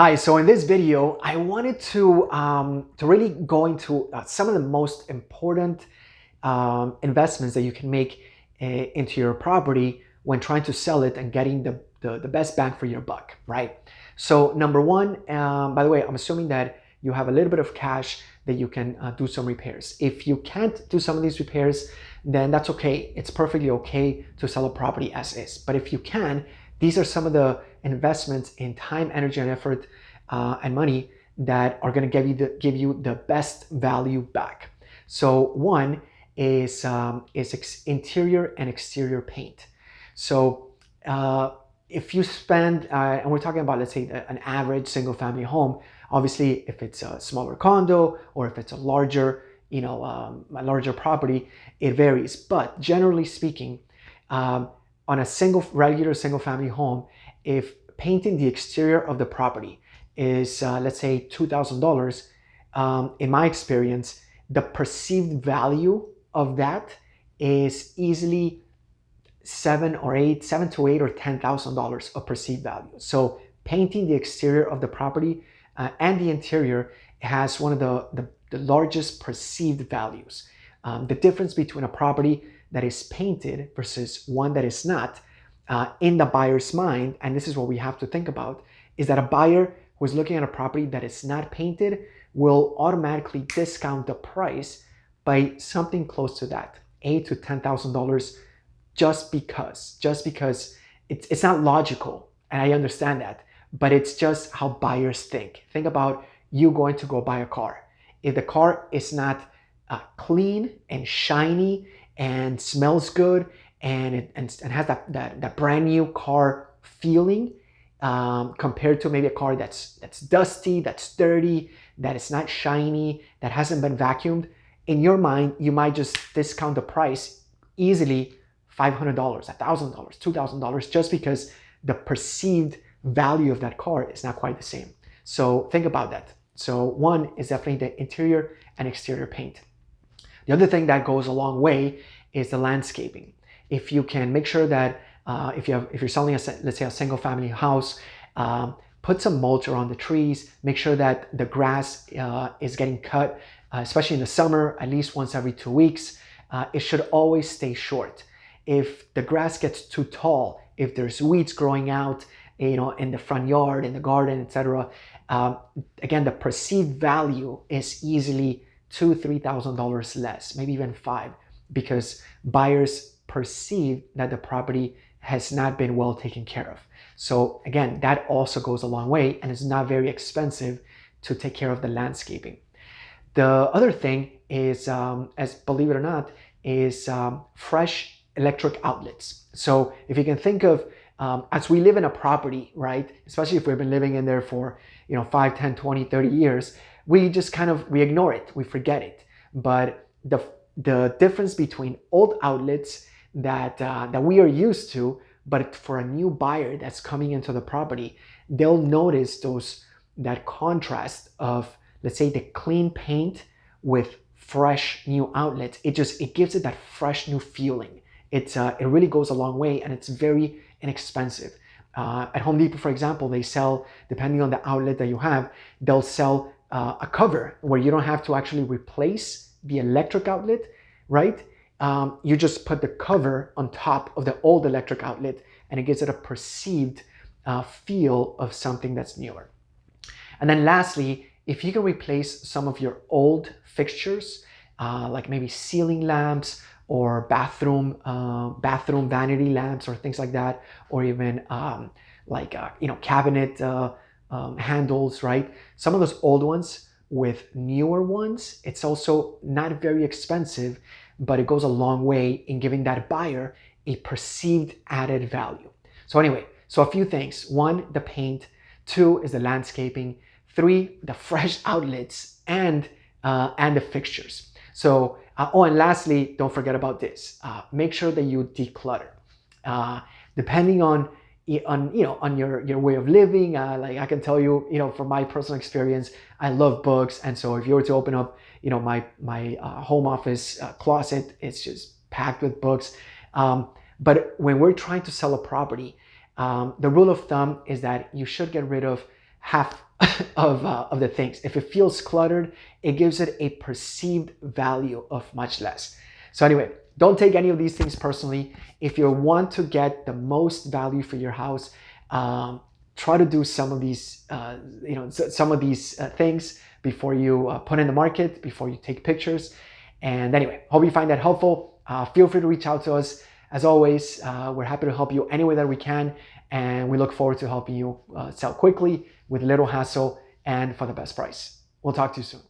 Hi, so in this video, I wanted to really go into some of the most important investments that you can make into your property when trying to sell it and getting the best bang for your buck, right? So number one, by the way, I'm assuming that you have a little bit of cash that you can do some repairs. If you can't do some of these repairs, then that's okay. It's perfectly okay to sell a property as is. But if you can, these are some of the investments in time, energy, and effort and money that are going to give you the best value back. So one is interior and exterior paint. So if you spend, and we're talking about, let's say, an average single family home, obviously if it's a smaller condo or if it's a larger, a larger property, it varies. But generally speaking, on a regular single family home, if painting the exterior of the property is, let's say, $2,000, in my experience, the perceived value of that is easily $7 to $8 or $10,000 of perceived value. So painting the exterior of the property and the interior has one of the largest perceived values. The difference between a property that is painted versus one that is not, in the buyer's mind, and this is what we have to think about, is that a buyer who is looking at a property that is not painted will automatically discount the price by something close to that, $8,000 to $10,000, just because it's not logical, and I understand that, but it's just how buyers think. Think about you going to go buy a car. If the car is not clean and shiny and smells good and has that brand new car feeling, compared to maybe a car that's dusty, that's dirty, that is not shiny, that hasn't been vacuumed, in your mind you might just discount the price easily $500, $1,000, $2,000, just because the perceived value of that car is not quite the same. So think about that. So one is definitely the interior and exterior paint. The other thing that goes a long way is the landscaping. If you can make sure that if you're selling let's say a single family house, put some mulch around the trees, make sure that the grass is getting cut, especially in the summer, at least once every 2 weeks. It should always stay short. If the grass gets too tall, if there's weeds growing out, in the front yard, in the garden, etc., again, the perceived value is easily $2,000 to $3,000 less, maybe even $5,000, because buyers perceive that the property has not been well taken care of. So again, that also goes a long way, and it's not very expensive to take care of the landscaping. The other thing is, as believe it or not, is fresh electric outlets. So if you can think of, as we live in a property, right, especially if we've been living in there for 5, 10, 20, 30 years, we just we ignore it, we forget it. But the difference between old outlets that we are used to, but for a new buyer that's coming into the property, they'll notice that contrast of, let's say, the clean paint with fresh new outlets. It gives it that fresh new feeling. It really goes a long way, and it's very inexpensive. At Home Depot, for example, they sell, depending on the outlet that you have, they'll sell a cover where you don't have to actually replace the electric outlet, right? You just put the cover on top of the old electric outlet, and it gives it a perceived feel of something that's newer. And then lastly, if you can replace some of your old fixtures, like maybe ceiling lamps or bathroom vanity lamps or things like that, or even cabinet handles, right? Some of those old ones with newer ones, it's also not very expensive, but it goes a long way in giving that buyer a perceived added value. So anyway, so a few things. One, the paint. Two is the landscaping. Three, the fresh outlets and the fixtures. So, and lastly, don't forget about this. Make sure that you declutter. Depending on your way of living, like I can tell you, from my personal experience, I love books, and so if you were to open up, my home office closet, it's just packed with books. But when we're trying to sell a property, the rule of thumb is that you should get rid of half of the things. If it feels cluttered, it gives it a perceived value of much less. So anyway, don't take any of these things personally. If you want to get the most value for your house, try to do some of these, things before you put in the market, before you take pictures. And anyway, hope you find that helpful. Feel free to reach out to us. As always, we're happy to help you any way that we can, and we look forward to helping you sell quickly with little hassle and for the best price. We'll talk to you soon.